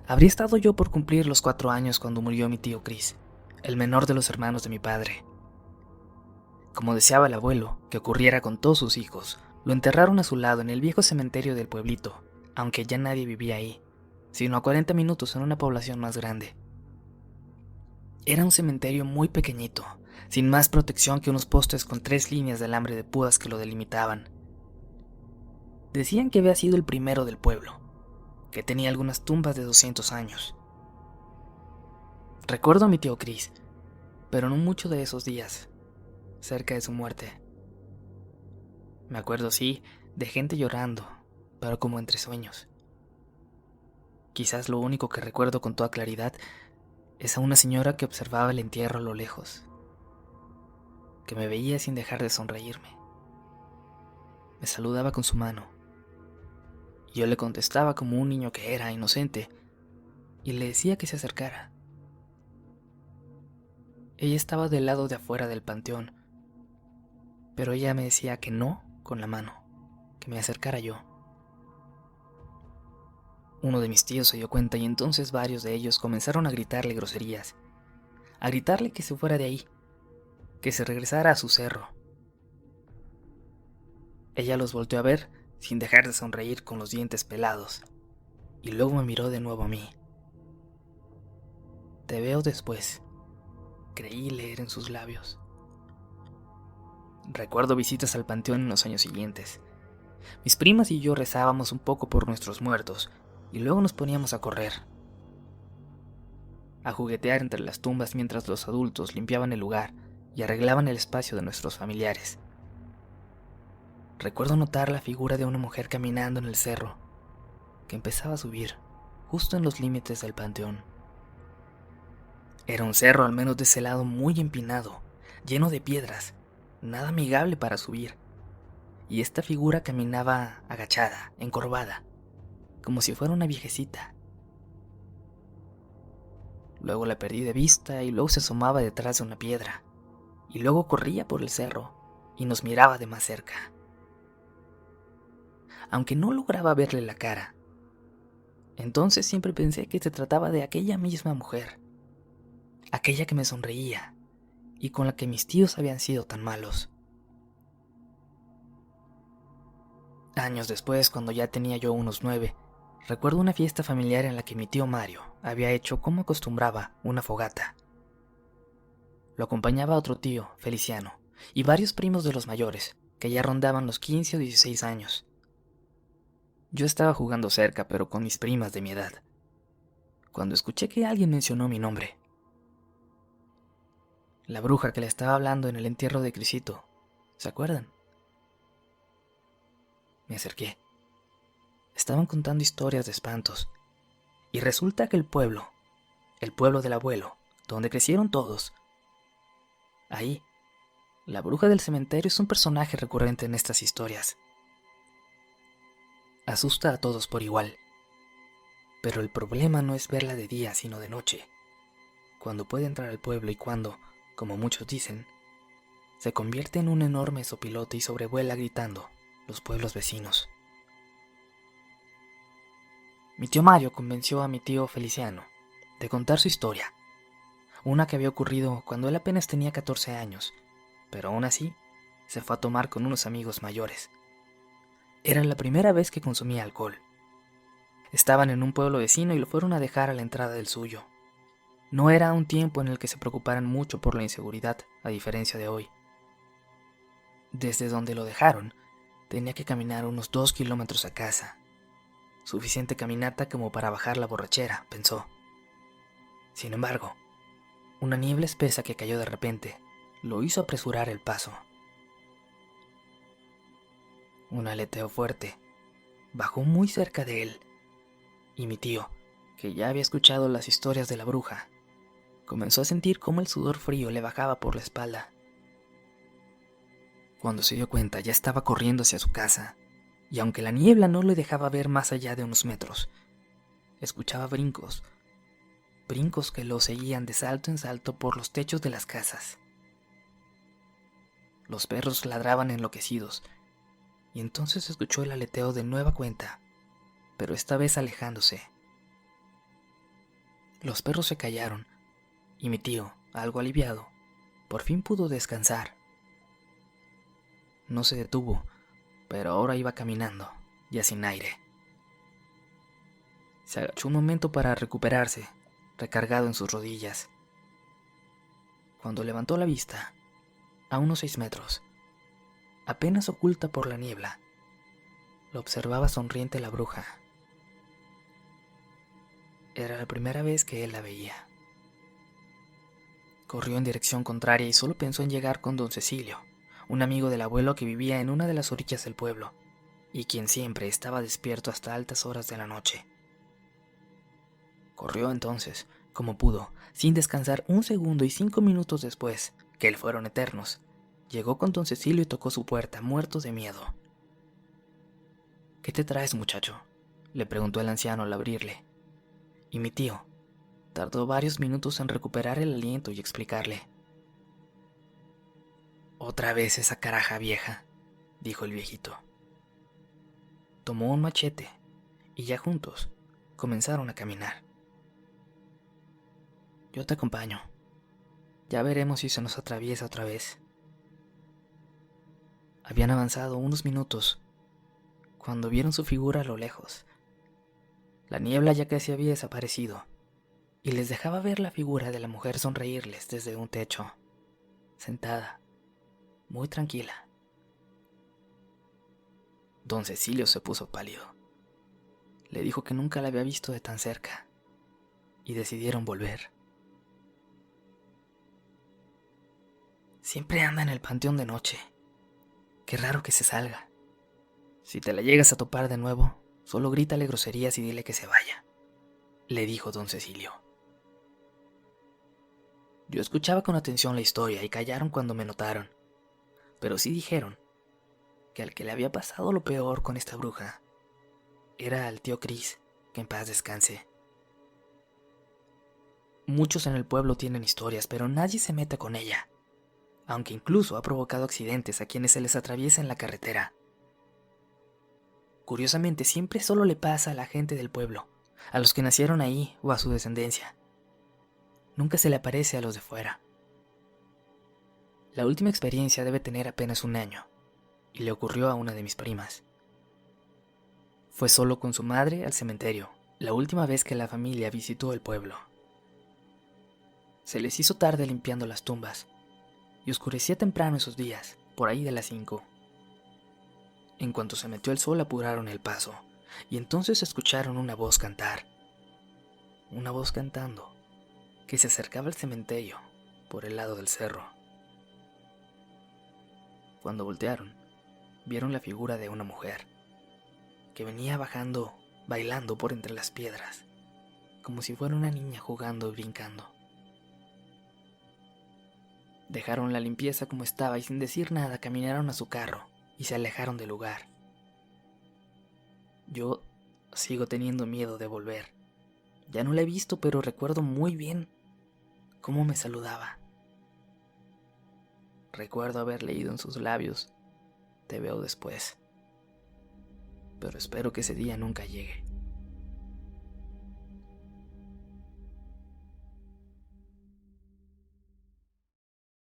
Habría estado yo por cumplir los 4 años cuando murió mi tío Chris, el menor de los hermanos de mi padre. Como deseaba el abuelo que ocurriera con todos sus hijos, lo enterraron a su lado en el viejo cementerio del pueblito, aunque ya nadie vivía ahí, sino a 40 minutos en una población más grande. Era un cementerio muy pequeñito, sin más protección que unos postes con 3 líneas de alambre de púas que lo delimitaban. Decían que había sido el primero del pueblo, que tenía algunas tumbas de 200 años. Recuerdo a mi tío Chris, pero no mucho de esos días, cerca de su muerte. Me acuerdo, sí, de gente llorando, pero como entre sueños. Quizás lo único que recuerdo con toda claridad es a una señora que observaba el entierro a lo lejos, que me veía sin dejar de sonreírme. Me saludaba con su mano, y yo le contestaba como un niño que era, inocente, y le decía que se acercara. Ella estaba del lado de afuera del panteón, pero ella me decía que no con la mano, que me acercara yo. Uno de mis tíos se dio cuenta y entonces varios de ellos comenzaron a gritarle groserías, a gritarle que se fuera de ahí, que se regresara a su cerro. Ella los volteó a ver sin dejar de sonreír con los dientes pelados, y luego me miró de nuevo a mí. Te veo después, creí leer en sus labios. Recuerdo visitas al panteón en los años siguientes. Mis primas y yo rezábamos un poco por nuestros muertos, y luego nos poníamos a correr, a juguetear entre las tumbas mientras los adultos limpiaban el lugar y arreglaban el espacio de nuestros familiares. Recuerdo notar la figura de una mujer caminando en el cerro, que empezaba a subir, justo en los límites del panteón. Era un cerro, al menos de ese lado, muy empinado, lleno de piedras, nada amigable para subir, y esta figura caminaba agachada, encorvada, como si fuera una viejecita. Luego la perdí de vista y luego se asomaba detrás de una piedra, y luego corría por el cerro y nos miraba de más cerca. Aunque no lograba verle la cara, entonces siempre pensé que se trataba de aquella misma mujer, aquella que me sonreía y con la que mis tíos habían sido tan malos. Años después, cuando ya tenía yo unos 9, recuerdo una fiesta familiar en la que mi tío Mario había hecho, como acostumbraba, una fogata. Lo acompañaba otro tío, Feliciano, y varios primos de los mayores, que ya rondaban los 15 o 16 años. Yo estaba jugando cerca, pero con mis primas de mi edad, cuando escuché que alguien mencionó mi nombre. La bruja que le estaba hablando en el entierro de Crisito, ¿se acuerdan? Me acerqué. Estaban contando historias de espantos, y resulta que el pueblo del abuelo, donde crecieron todos, ahí, la bruja del cementerio es un personaje recurrente en estas historias. Asusta a todos por igual, pero el problema no es verla de día, sino de noche, cuando puede entrar al pueblo y cuando, como muchos dicen, se convierte en un enorme sopilote y sobrevuela gritando los pueblos vecinos. Mi tío Mario convenció a mi tío Feliciano de contar su historia, una que había ocurrido cuando él apenas tenía 14 años, pero aún así se fue a tomar con unos amigos mayores. Era la primera vez que consumía alcohol. Estaban en un pueblo vecino y lo fueron a dejar a la entrada del suyo. No era un tiempo en el que se preocuparan mucho por la inseguridad, a diferencia de hoy. Desde donde lo dejaron, tenía que caminar unos 2 kilómetros a casa. Suficiente caminata como para bajar la borrachera, pensó. Sin embargo, una niebla espesa que cayó de repente lo hizo apresurar el paso. Un aleteo fuerte bajó muy cerca de él, y mi tío, que ya había escuchado las historias de la bruja, comenzó a sentir cómo el sudor frío le bajaba por la espalda. Cuando se dio cuenta, ya estaba corriendo hacia su casa, y aunque la niebla no le dejaba ver más allá de unos metros, escuchaba brincos, brincos que lo seguían de salto en salto por los techos de las casas. Los perros ladraban enloquecidos, y entonces escuchó el aleteo de nueva cuenta, pero esta vez alejándose. Los perros se callaron y mi tío, algo aliviado, por fin pudo descansar. No se detuvo, pero ahora iba caminando, ya sin aire. Se agachó un momento para recuperarse, recargado en sus rodillas. Cuando levantó la vista, a unos 6 metros, apenas oculta por la niebla, lo observaba sonriente la bruja. Era la primera vez que él la veía. Corrió en dirección contraria y solo pensó en llegar con don Cecilio, un amigo del abuelo que vivía en una de las orillas del pueblo, y quien siempre estaba despierto hasta altas horas de la noche. Corrió entonces, como pudo, sin descansar un segundo, y 5 minutos después, que le fueron eternos, llegó con don Cecilio y tocó su puerta, muerto de miedo. «¿Qué te traes, muchacho?», le preguntó el anciano al abrirle. Y mi tío tardó varios minutos en recuperar el aliento y explicarle. «Otra vez esa caraja vieja», dijo el viejito. Tomó un machete y ya juntos comenzaron a caminar. «Yo te acompaño. Ya veremos si se nos atraviesa otra vez». Habían avanzado unos minutos cuando vieron su figura a lo lejos. La niebla ya casi había desaparecido y les dejaba ver la figura de la mujer sonreírles desde un techo, sentada, muy tranquila. Don Cecilio se puso pálido. Le dijo que nunca la había visto de tan cerca y decidieron volver. «Siempre anda en el panteón de noche. Qué raro que se salga. Si te la llegas a topar de nuevo, solo grítale groserías y dile que se vaya», le dijo don Cecilio. Yo escuchaba con atención la historia y callaron cuando me notaron, pero sí dijeron que al que le había pasado lo peor con esta bruja era al tío Cris, que en paz descanse. Muchos en el pueblo tienen historias, pero nadie se mete con ella, aunque incluso ha provocado accidentes a quienes se les atraviesa en la carretera. Curiosamente, siempre solo le pasa a la gente del pueblo, a los que nacieron ahí o a su descendencia. Nunca se le aparece a los de fuera. La última experiencia debe tener apenas 1 año, y le ocurrió a una de mis primas. Fue solo con su madre al cementerio, la última vez que la familia visitó el pueblo. Se les hizo tarde limpiando las tumbas, y oscurecía temprano esos días, por ahí de las 5. En cuanto se metió el sol apuraron el paso, y entonces escucharon una voz cantar. Una voz cantando, que se acercaba al cementerio por el lado del cerro. Cuando voltearon, vieron la figura de una mujer, que venía bajando, bailando por entre las piedras, como si fuera una niña jugando y brincando. Dejaron la limpieza como estaba y sin decir nada caminaron a su carro y se alejaron del lugar. Yo sigo teniendo miedo de volver. Ya no la he visto, pero recuerdo muy bien cómo me saludaba. Recuerdo haber leído en sus labios: «Te veo después». Pero espero que ese día nunca llegue.